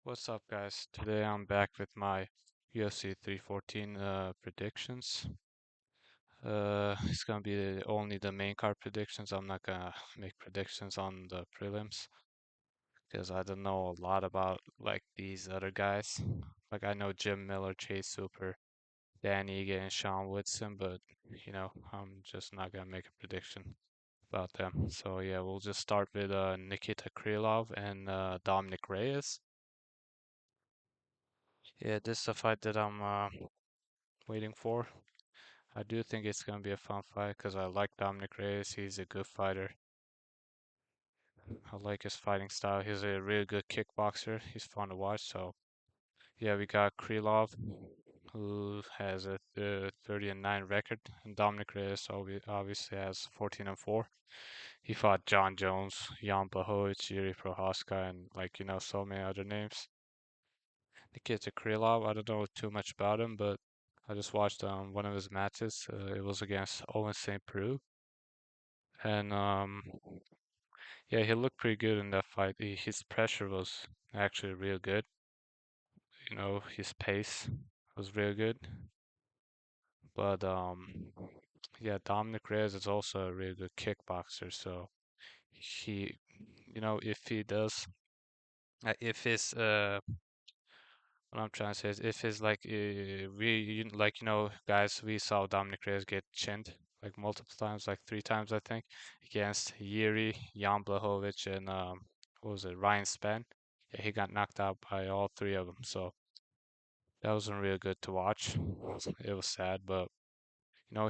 What's up, guys? Today I'm back with my UFC 314 predictions. It's gonna be only the main card predictions. I'm not gonna make predictions on the prelims because I don't know a lot about like these other guys. Like I know Jim Miller, Chase Super, Dan Ige, and Sean Woodson, but I'm just not gonna make a prediction about them. So yeah, we'll just start with Nikita Krylov and Dominic Reyes. Yeah, this is a fight that I'm waiting for. I do think it's gonna be a fun fight because I like Dominic Reyes. He's a good fighter. I like his fighting style. He's a really good kickboxer. He's fun to watch. So yeah, we got Krylov, who has a 30-9 record, and Dominic Reyes obviously has 14-4. He fought John Jones, Jan Blachowicz, Yuri Prohaska, and so many other names. Nikita Krylov, I don't know too much about him, but I just watched one of his matches. It was against Owen St. Preux, and yeah, he looked pretty good in that fight. His pressure was actually real good. His pace was real good. But yeah, Dominic Reyes is also a really good kickboxer. So he, if he does, if his what I'm trying to say is if his guys, we saw Dominic Reyes get chinned like multiple times, like 3 times I think, against Yuri, Jan Blachowicz, and what was it, Ryan Spann. Yeah, he got knocked out by all three of them. So that wasn't really good to watch. It was sad, but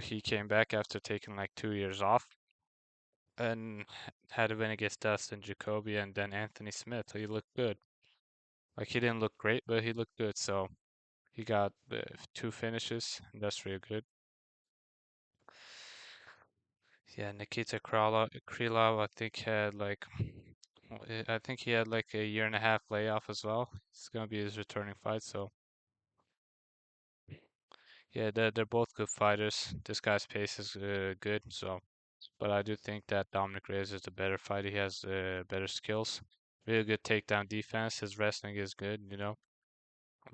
he came back after taking like 2 years off and had a win against Dustin Jacoby and then Anthony Smith. So he looked good. Like he didn't look great, but he looked good. So he got 2 finishes, and that's real good. Yeah, Nikita Krylov, I think he had like a year and a half layoff as well. It's gonna be his returning fight, so yeah, they're both good fighters. This guy's pace is good, so but I do think that Dominic Reyes is the better fighter. He has better skills, really good takedown defense. His wrestling is good.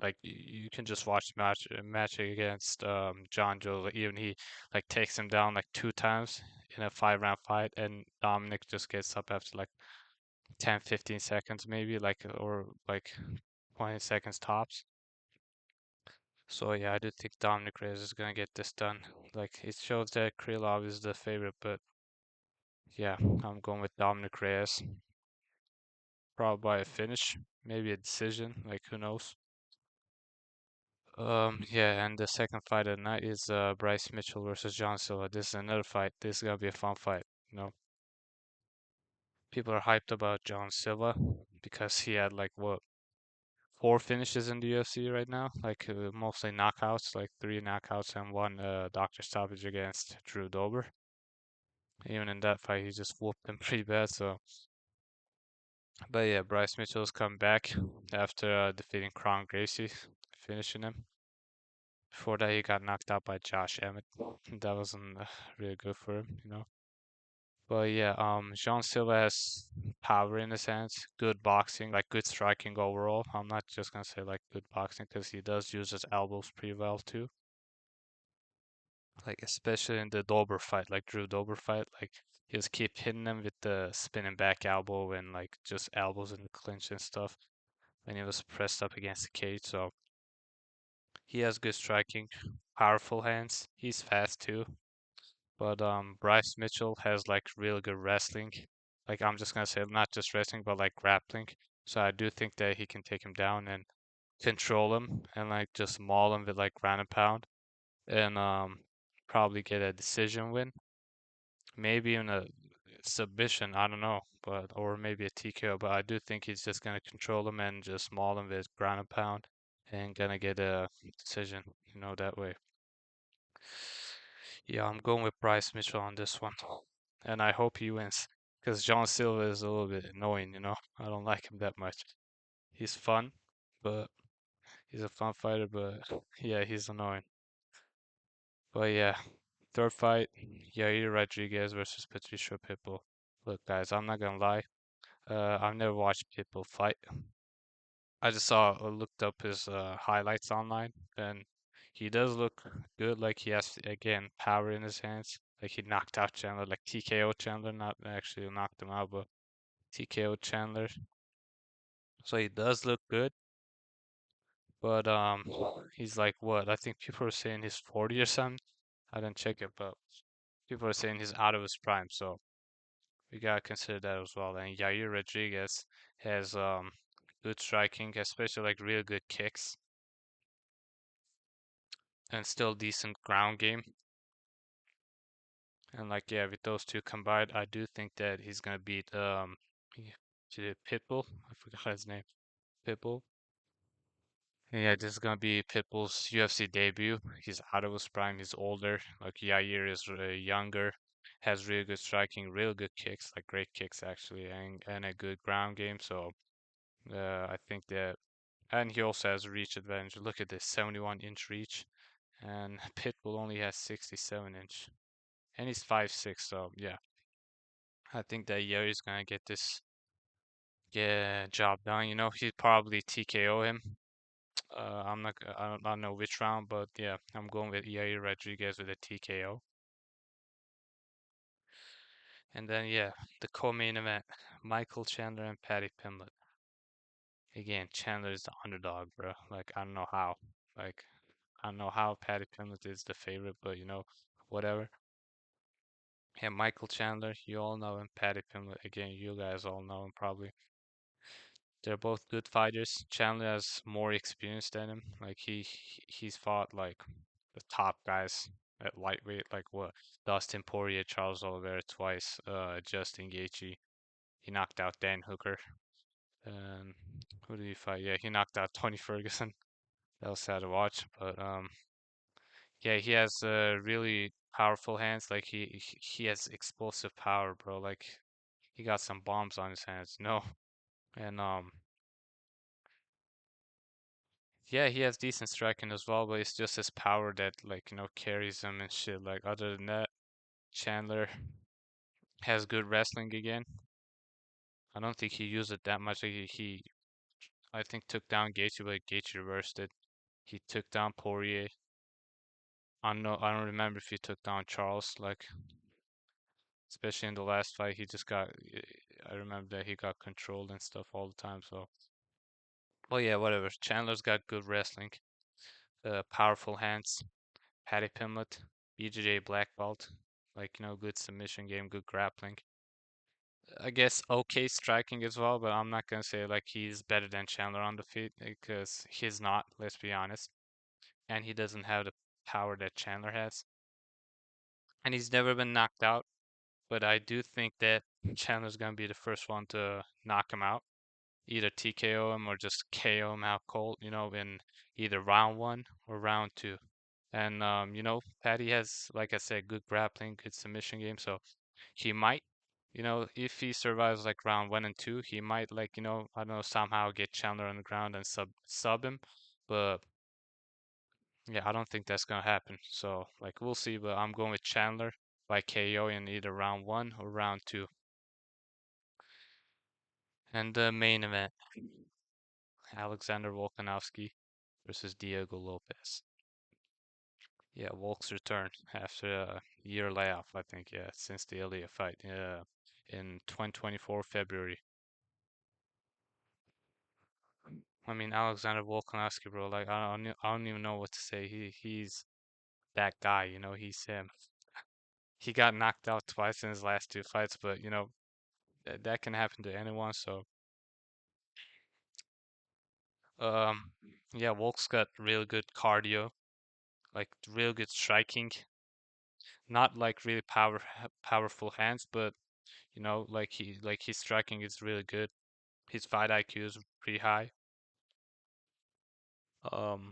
Like you can just watch the match against John Joe. Even he like takes him down like 2 times in a 5 round fight, and Dominic just gets up after like 10, 15 seconds maybe, or like 20 seconds tops. So yeah, I do think Dominic Reyes is gonna get this done. Like it shows that Krylov is the favorite, but yeah, I'm going with Dominic Reyes. Probably by a finish, maybe a decision. Like who knows? Yeah, and the second fight of the night is Bryce Mitchell versus John Silva. This is another fight. This is gonna be a fun fight. People are hyped about John Silva because he had like what 4 finishes in the UFC right now, like mostly knockouts, like 3 knockouts and one doctor stoppage against Drew Dober. Even in that fight, he just whooped him pretty bad. So, but yeah, Bryce Mitchell's come back after defeating Kron Gracie, finishing him. Before that, he got knocked out by Josh Emmett. That wasn't really good for him. But yeah, Jean Silva has power in his hands, good boxing, like good striking overall. I'm not just gonna say like good boxing because he does use his elbows pretty well too. Like especially in the Dober fight, like Drew Dober fight, like he just keep hitting him with the spinning back elbow and like just elbows in the clinch and stuff when he was pressed up against the cage. So he has good striking, powerful hands. He's fast too. But Bryce Mitchell has like really good wrestling. Like I'm just gonna say not just wrestling, but like grappling. So I do think that he can take him down and control him and like just maul him with like ground and pound and probably get a decision win. Maybe even a submission, I don't know, but or maybe a TKO. But I do think he's just gonna control him and just maul him with ground and pound and gonna get a decision, that way. Yeah, I'm going with Bryce Mitchell on this one. And I hope he wins. Because John Silva is a little bit annoying. I don't like him that much. He's fun, but he's a fun fighter, but yeah, he's annoying. But yeah, third fight, Yair Rodriguez versus Patricio Pitbull. Look, guys, I'm not gonna lie. I've never watched Pitbull fight. I just saw looked up his highlights online, and he does look good. Like he has again power in his hands. Like he knocked out Chandler, like TKO Chandler, not actually knocked him out, but TKO Chandler. So he does look good, but he's like what? I think people are saying he's 40 or something. I didn't check it, but people are saying he's out of his prime. So we gotta consider that as well. And Yair Rodriguez has good striking, especially like real good kicks and still decent ground game. And like yeah, with those two combined, I do think that he's gonna beat Pitbull. I forgot his name. Pitbull. Yeah, this is gonna be Pitbull's UFC debut. He's out of his prime. He's older. Like Yair is younger, has really good striking, real good kicks, like great kicks actually, and a good ground game. So I think that, and he also has a reach advantage. Look at this, 71-inch reach, and Pitbull only has 67-inch, and he's 5'6". So yeah, I think that Yair's gonna get this job done. You know, he'd probably TKO him. I'm not. I don't know which round, but yeah, I'm going with Yair Rodriguez with a TKO. And then yeah, the co-main event: Michael Chandler and Paddy Pimblett. Again, Chandler is the underdog, bro. Like I don't know how. Like I don't know how Paddy Pimblett is the favorite, but you know, whatever. Yeah, Michael Chandler, you all know him. Paddy Pimblett, again, you guys all know him probably. They're both good fighters. Chandler has more experience than him. Like he's fought like the top guys at lightweight, like what Dustin Poirier, Charles Oliveira twice, Justin Gaethje. He knocked out Dan Hooker. And who did he fight? Yeah, he knocked out Tony Ferguson. That was sad to watch, but yeah, he has really powerful hands. Like he has explosive power, bro. Like he got some bombs on his hands, you know. And yeah, he has decent striking as well, but it's just his power that like, you know, carries him and shit. Like other than that, Chandler has good wrestling again. I don't think he used it that much. Like, I think took down Gaethje, but Gaethje reversed it. He took down Poirier. I don't remember if he took down Charles. Like especially in the last fight, he just got. I remember that he got controlled and stuff all the time. So, well, yeah, whatever. Chandler's got good wrestling, powerful hands. Paddy Pimblett, BJJ black belt, like you know, good submission game, good grappling. I guess okay striking as well, but I'm not gonna say like he's better than Chandler on the feet because he's not. Let's be honest, and he doesn't have the power that Chandler has, and he's never been knocked out. But I do think that Chandler's gonna be the first one to knock him out, either TKO him or just KO him out cold, you know, in either round one or round two. And you know, Patty has, like I said, good grappling, good submission game, so he might, you know, if he survives like round one and two, he might like, you know, I don't know, somehow get Chandler on the ground and sub him. But yeah, I don't think that's gonna happen. So like we'll see, but I'm going with Chandler by KO in either round one or round two. And the main event, Alexander Volkanovski versus Diego Lopez. Yeah, Volk's return after a year layoff, I think, yeah, since the Ilya fight, yeah, in 2024 February. I mean, Alexander Volkanovski, bro, like I don't even know what to say. He's that guy, you know. He's him. He got knocked out twice in his last two fights, but you know that can happen to anyone. So, um, yeah, Volk's got real good cardio, like real good striking. Not like really powerful hands, but you know, like his striking is really good. His fight IQ is pretty high. Um,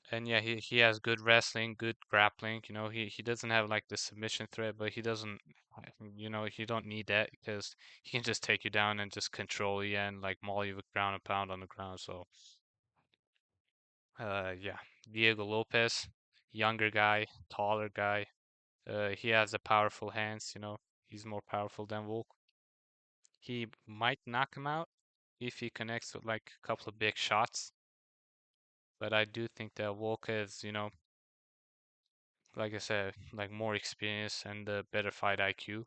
and yeah, he has good wrestling, good grappling. You know, he doesn't have like the submission threat, but he doesn't, you know, he don't need that because he can just take you down and just control you and like maul you with ground and pound on the ground. So, yeah, Diego Lopez, younger guy, taller guy. He has the powerful hands. You know, he's more powerful than Volk. He might knock him out. if he connects with like a couple of big shots. But I do think that Volk is, like I said, like more experience and a better fight IQ.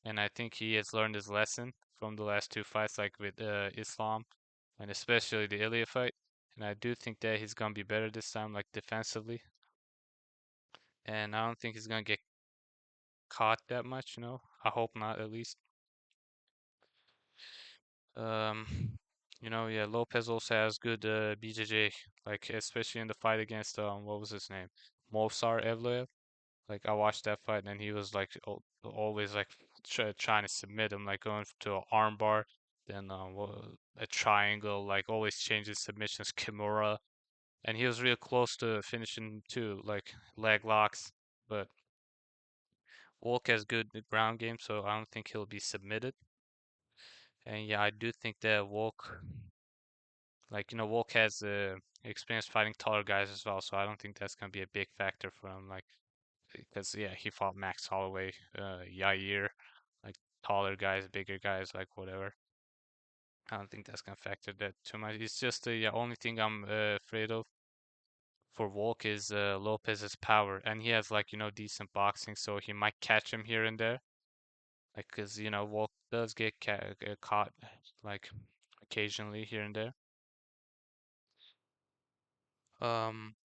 And I think he has learned his lesson from the last two fights, like with Islam and especially the Ilya fight. And I do think that he's gonna be better this time, like defensively. And I don't think he's gonna get caught that much. I hope not, at least. Um, yeah, Lopez also has good BJJ, like especially in the fight against what was his name, Movsar Evloev. Like I watched that fight and he was like always like trying to submit him, like going to an armbar, then a triangle, like always changing submissions, Kimura, and he was real close to finishing too, like leg locks. But Volk has good ground game, so I don't think he'll be submitted. And yeah, I do think that Volk, like Volk has experience fighting taller guys as well, so I don't think that's gonna be a big factor for him. Like because yeah, he fought Max Holloway, Yair, like taller guys, bigger guys, like whatever. I don't think that's gonna factor that too much. It's just the only thing I'm afraid of for Volk is Lopez's power, and he has like decent boxing, so he might catch him here and there. Like, cause Volk does get caught like occasionally here and there.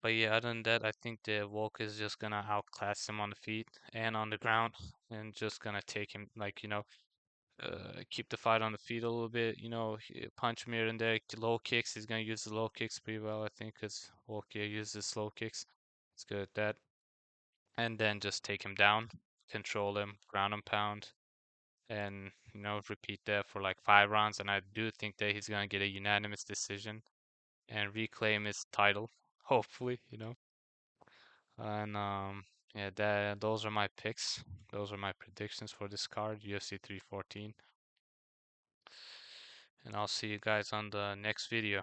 But yeah, other than that, I think the Volk is just gonna outclass him on the feet and on the ground, and just gonna take him like keep the fight on the feet a little bit. Punch him here and there. Low kicks. He's gonna use the low kicks pretty well, I think, because Volk uses slow kicks. It's good at that. And then just take him down, control him, ground and pound, and repeat that for like 5 rounds. And I do think that he's gonna get a unanimous decision and reclaim his title, hopefully. And yeah, those are my picks. Those are my predictions for this card, UFC 314. And I'll see you guys on the next video.